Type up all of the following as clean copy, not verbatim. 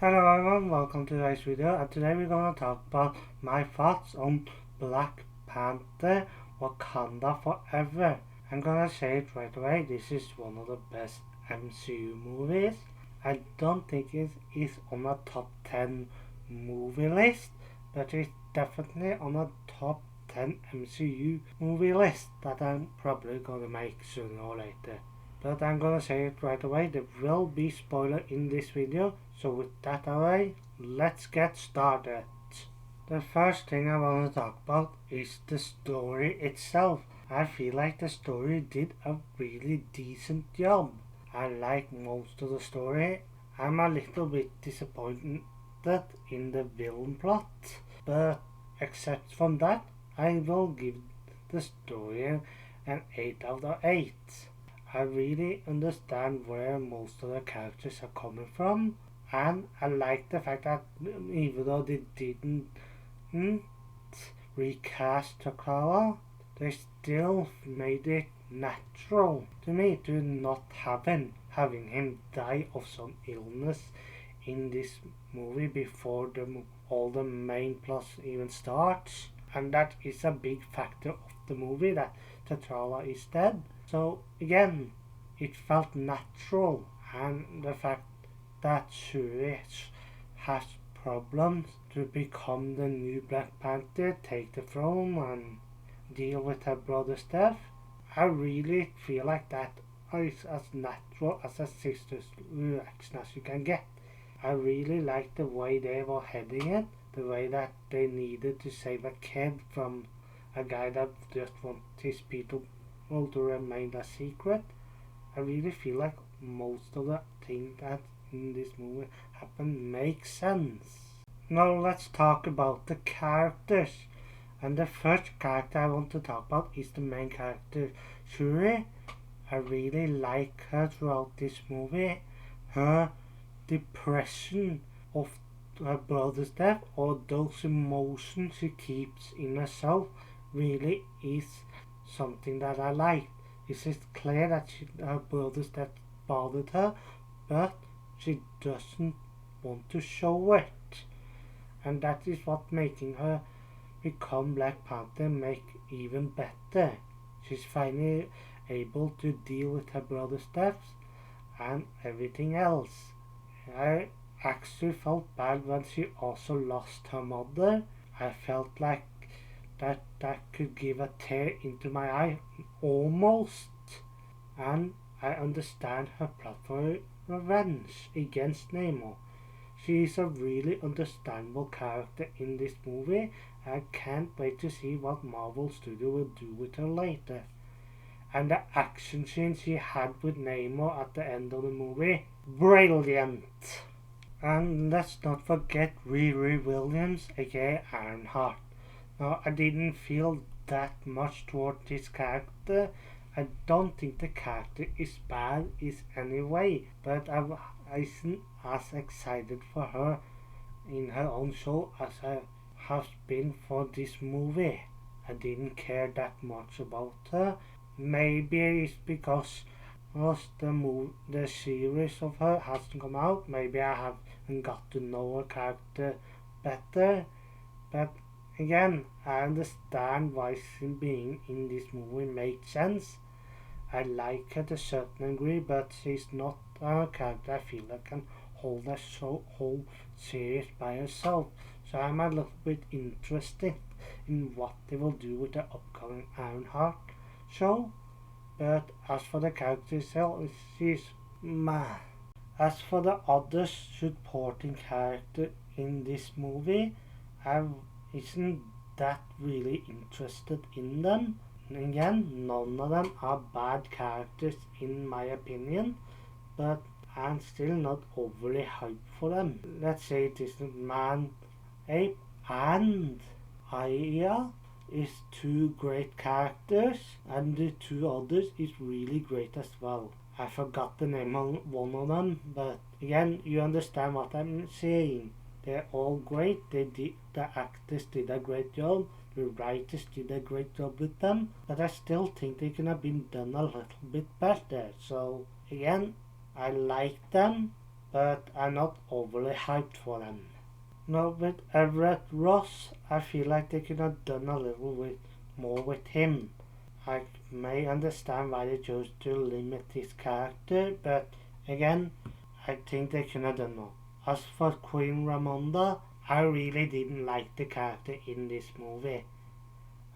Hello everyone, welcome to today's video, and today we're going to talk about my thoughts on Black Panther Wakanda Forever. I'm gonna say it right away, this is one of the best MCU movies. I don't think it is on a top 10 movie list, but it's definitely on a top 10 MCU movie list that I'm probably gonna make sooner or later. But I'm gonna say it right away, there will be spoiler in this video, so with that away, let's get started. The first thing I want to talk about is the story itself. I feel like the story did a really decent job. I like most of the story. I'm a little bit disappointed in the villain plot, but except from that, I will give the story an 8 out of 8. I really understand where most of the characters are coming from, and I like the fact that even though they didn't recast T'Challa, they still made it natural to me to not having him die of some illness in this movie before all the main plot even starts, and that is a big factor of the movie that T'Challa is dead. So again, it felt natural, and the fact that Shuri has problems to become the new Black Panther, take the throne, and deal with her brother's death, I really feel like that is as natural as a sister's reaction as you can get. I really like the way they were heading it, the way that they needed to save a kid from a guy that just wants his people to remain a secret. I really feel like most of the things that in this movie happen make sense. Now let's talk about the characters. And the first character I want to talk about is the main character, Shuri. I really like her throughout this movie. Her depression of her brother's death, or those emotions she keeps in herself, really is something that I like. It is clear that her brother's death bothered her, but she doesn't want to show it. And that is what making her become Black Panther make even better. She's finally able to deal with her brother's death and everything else. I actually felt bad when she also lost her mother. I felt like that could give a tear into my eye almost, and I understand her plot for revenge against Namor. She is a really understandable character in this movie. I can't wait to see what Marvel Studio will do with her later. And the action scene she had with Namor at the end of the movie, brilliant! And let's not forget Riri Williams, aka Ironheart. Now, I didn't feel that much toward this character. I don't think the character is bad is anyway, but I isn't as excited for her in her own show as I have been for this movie. I didn't care that much about her. Maybe it's because the series of her hasn't come out. Maybe I haven't got to know her character better. But again, I understand why she being in this movie makes sense. I like her to a certain degree, but she's not a character I feel like can hold a whole series by herself. So I'm a little bit interested in what they will do with the upcoming Ironheart show. But as for the character itself, she's meh. As for the other supporting character in this movie, I isn't that really interested in them. Again, none of them are bad characters in my opinion, but I'm still not overly hyped for them. Let's say this Man Ape and Aya is two great characters, and the two others is really great as well. I forgot the name of one of them, but again, you understand what I'm saying. They're all great. The actors did a great job. The writers did a great job with them, but I still think they could have been done a little bit better. So again, I like them, but I'm not overly hyped for them. Now with Everett Ross, I feel like they could have done a little bit more with him. I may understand why they chose to limit his character, but again, I think they could have done more. As for Queen Ramonda, I really didn't like the character in this movie.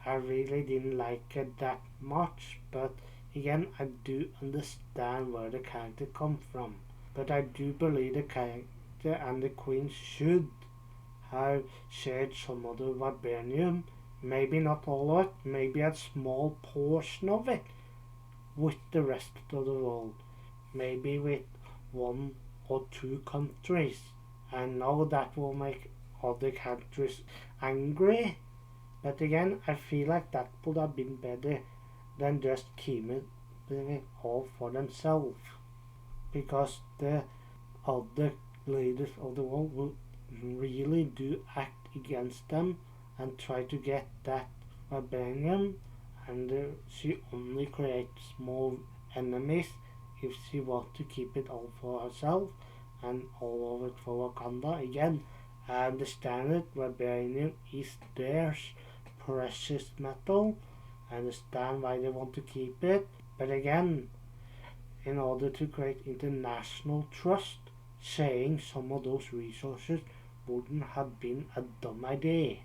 I really didn't like it that much, but again, I do understand where the character comes from. But I do believe the character and the Queen should have shared some of the vibranium. Maybe not all of it, maybe a small portion of it with the rest of the world. Maybe with 1 or 2 countries. I know that will make other countries angry, but again, I feel like that would have been better than just keeping it all for themselves. Because the other leaders of the world will really do act against them and try to get that vibranium, and she only creates more enemies if she wants to keep it all for herself and all of it for Wakanda. Again, I understand it, vibranium is theirs precious metal. I understand why they want to keep it, but again, in order to create international trust, sharing some of those resources wouldn't have been a dumb idea.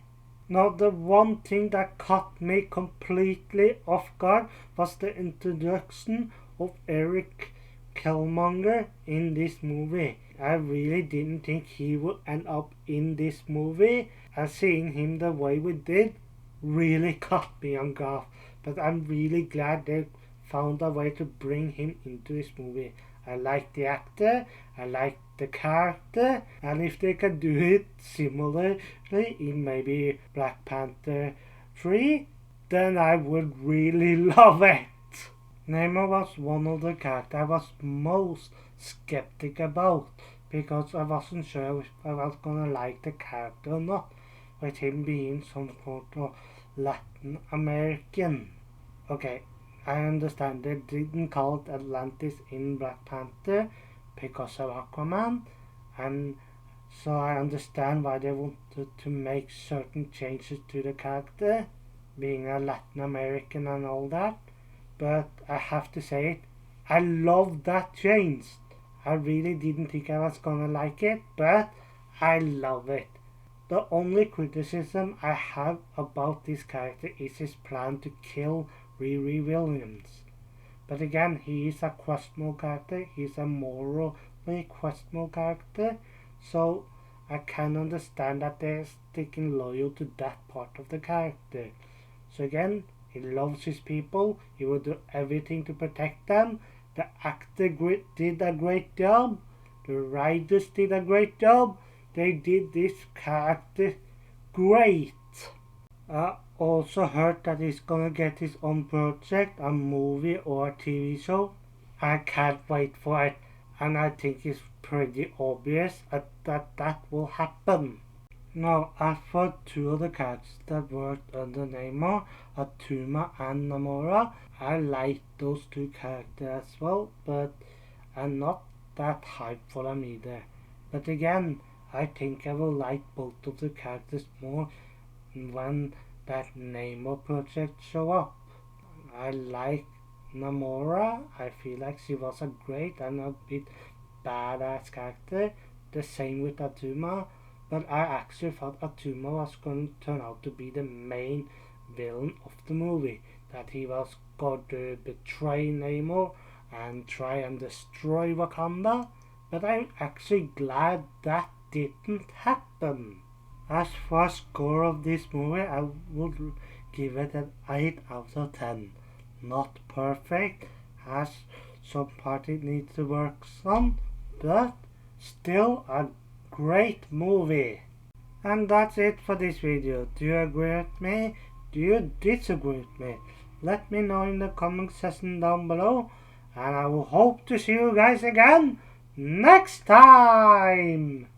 Now, the one thing that caught me completely off guard was the introduction of Eric Killmonger in this movie. I really didn't think he would end up in this movie, and seeing him the way we did really caught me on guard. But I'm really glad they found a way to bring him into this movie. I like the actor, I like the character, and if they can do it similarly in maybe Black Panther 3, then I would really love it. Namor was one of the characters I was most skeptic about, because I wasn't sure if I was gonna like the character or not, with him being some sort of Latin American. Okay, I understand they didn't call it Atlantis in Black Panther because of Aquaman, and so I understand why they wanted to make certain changes to the character, being a Latin American and all that, but I have to say it, I love that change. I really didn't think I was gonna like it, but I love it. The only criticism I have about this character is his plan to kill Riri Williams. But again, he is a questionable character, he's a morally questionable character, so I can understand that they're sticking loyal to that part of the character. So again, he loves his people, he will do everything to protect them. The actor did a great job, the writers did a great job, they did this character great. I also heard that he's gonna get his own project, a movie or a TV show. I can't wait for it, and I think it's pretty obvious that will happen. Now, as for 2 other characters that worked under Namor, Atuma and Namora, I like those 2 characters as well, but I'm not that hyped for them either. But again, I think I will like both of the characters more when that Namor project show up. I like Namora. I feel like she was a great and a bit badass character. The same with Atuma. But I actually thought Atuma was going to turn out to be the main villain of the movie. That he was going to betray Namor and try and destroy Wakanda. But I'm actually glad that didn't happen. As for a score of this movie, I would give it an 8 out of 10. Not perfect, has some part it needs to work on, but still a great movie. And that's it for this video. Do you agree with me? Do you disagree with me? Let me know in the comment section down below, and I will hope to see you guys again next time.